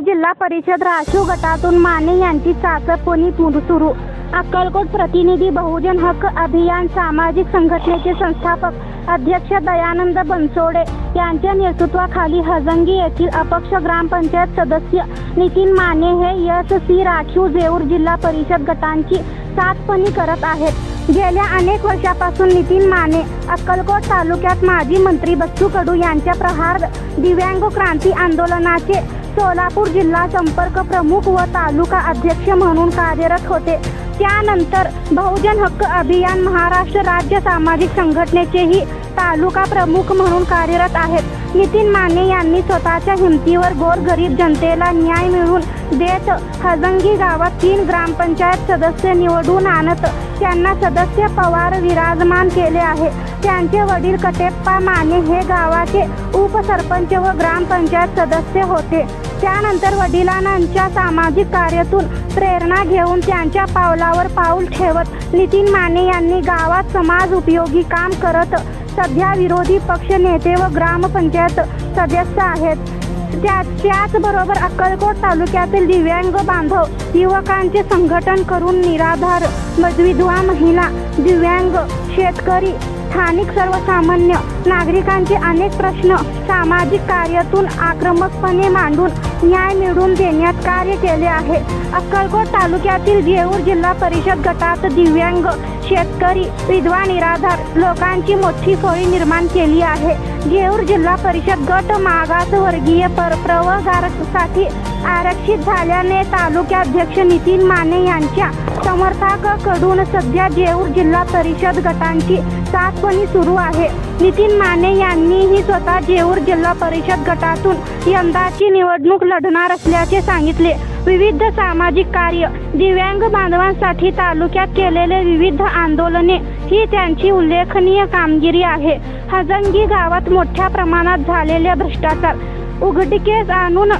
जिल्हा परिषद राखीव गटातून माने यांची चाचपणी सुरू। अक्कलकोट प्रतिनिधी बहुजन हक्क अभियान सामाजिक संघटनेचे संस्थापक अध्यक्ष दयानंद बनसोडे यांच्या नेतृत्वाखाली हजंगी येथील अपक्ष ग्रामपंचायत सदस्य नितीन माने हे एस.सी. राखीव जेऊर जिल्हा परिषद गटांची चाचपणी करत आहेत। गेल्या अनेक वर्षापासून नितीन माने अक्कलकोट तालुक्यात माजी मंत्री बच्चू कडू यांच्या प्रहार दिव्यांग क्रांती आंदोलनाचे सोलापूर जिल्हा संपर्क प्रमुख व तालुका अध्यक्ष म्हणून कार्यरत होते। त्यानंतर बहुजन हक्क अभियान महाराष्ट्र राज्य सामाजिक संघटनेचेही तालुका प्रमुख म्हणून कार्यरत आहेत। नितीन माने यांनी स्वतःच्या हिमतीवर गोरगरीब जनतेला न्याय मिळवून देत हजंगी गावात 3 ग्रामपंचायत सदस्य निवडून आणत त्यांना सदस्य पवार विराजमान केले आहे। त्यांचे वडील कटेप्पा माने हे गावाचे उपसरपंच व ग्रामपंचायत सदस्य होते। त्यानंतर वडिलांच्या सामाजिक कार्यातून प्रेरणा घेऊन त्यांच्या पावलावर पाऊल ठेवत नितीन माने यांनी गावात समाज उपयोगी काम करत सध्या विरोधी पक्ष नेते व ग्रामपंचायत सदस्य आहेत। त्याचबरोबर अक्कलकोट तालुक्यातील दिव्यांग बांधव युवकांचे संघटन करून निराधार विधवा महिला दिव्यांग शेतकरी स्थानिक सर्वसामान्य नागरिकांचे अनेक प्रश्न सामाजिक कार्यातून आक्रमकपणे मांडून न्याय मिळवून देण्यात कार्य केले आहे। अक्कलकोट तालुक्यातील जेऊर जिल्हा परिषद गटात दिव्यांग शेतकरी विधवा निराधार लोकांची मोठी सोय निर्माण केली आहे। जेऊर जिल्हा परिषद गट मागासवर्गीय प्रवर्गासाठी आरक्षित झाल्याने तालुकाध्यक्ष नितीन माने यांच्या समर्थकांकडून सध्या जेऊर जिल्हा परिषद गटांची चाचपणी सुरू आहे। नितीन माने यांनीही स्वतः जेऊर जिल्हा परिषद गटातून यंदाची निवडणूक लढणार असल्याचे सांगितले। विविध सामाजिक कार्य दिव्यांग बांधवांसाठी तालुक्यात केलेले विविध आंदोलने ही त्यांची उल्लेखनीय कामगिरी आहे। हजंगी गावात मोठ्या प्रमाणात झालेले भ्रष्टाचार उघडकीस आणून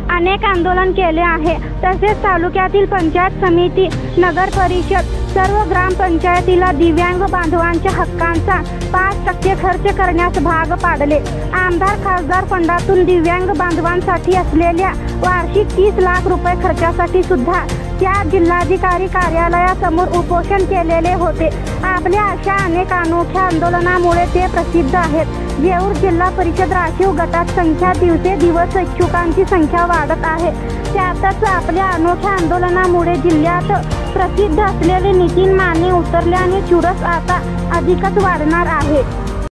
अनेक आंदोलन केले आहे। तसेच तालुक्यातील पंचायत समिती नगर परिषद सर्व ग्रामपंचायतीला दिव्यांग बांधवांच्या हक्कांचा 5% खर्च करण्यास भाग पाडले। आमदार खासदार फंडातून दिव्यांग बांधवांसाठी असलेल्या वार्षिक 30 लाख रुपये खर्चासाठी सुद्धा त्या जिल्हाधिकारी कार्यालयासमोर उपोषण केलेले होते। आपल्या अशा अनेक अनोख्या आंदोलनामुळे ते प्रसिद्ध आहेत। जेऊर जिल्हा परिषद राखीव गटात संख्या दिवसेंदिवस इच्छुकांची संख्या वाढत आहे। त्यातच आपल्या अनोख्या आंदोलनामुळे जिल्ह्यात प्रसिद्ध असलेले नितीन माने उतरल्याने चुरस आता अधिकच वाढणार आहे।